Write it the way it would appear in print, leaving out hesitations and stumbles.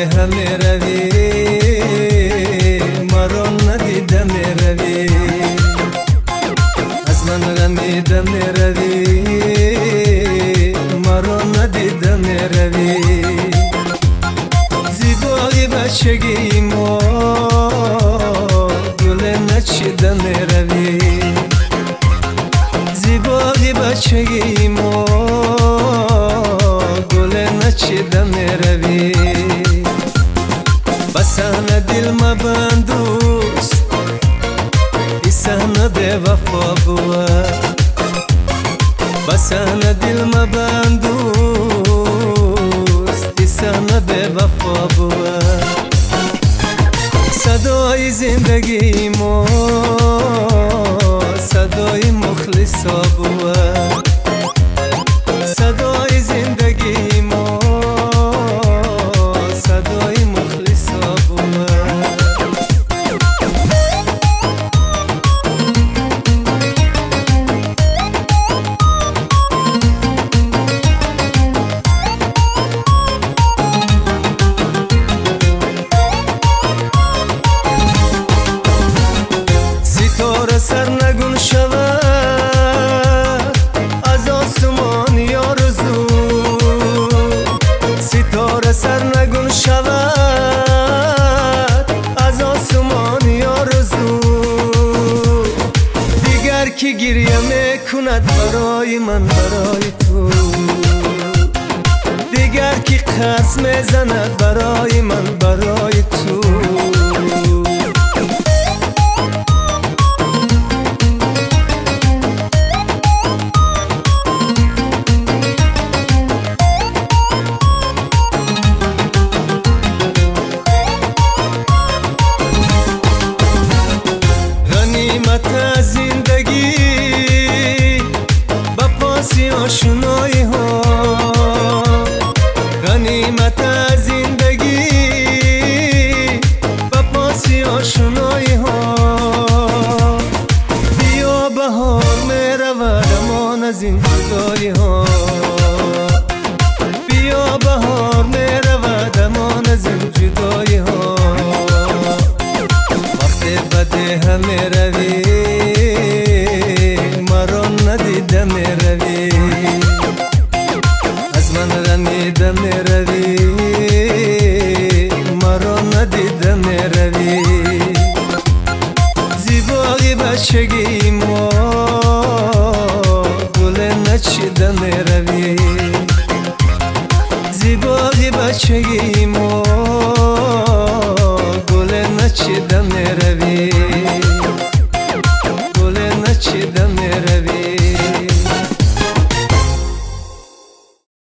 همه روی مرا ندیده می روی از من غمیده می روی مرا ندیده می روی زیبای بچگی ما گل نچیده می روی زیبای بچگی ما گل نچیده می روی بسان دل مبند دوست ای صحنه بی وفا بود بسان دل مبند دوست ای صحنه بی وفا بود صدای زندگی ما صدای مخلصا بود صدای زندگی ما صدای مخلصا بود ستاره سرنگون شود از آسمان یارزو ستاره سرنگون شود از آسمان یارزو دیگر که گریه میکند برای من برای تو دیگر که قرص میزند برای من برای تو غنیمت زندگی با پاسی آشنایی ها غنیمت زندگی با پاسی آشنایی ها بیا بهار میرود امان از این جدایی ها بیا بهار میرود امان از این جدایی ها وقتی بده همه روی مرا ندیده می روی از من غمیده می روی مرا ندیده می روی زیبای بچگی ما گل نچیده می روی زیبای بچگی ما گل نچیده می روی گل نچیده می روی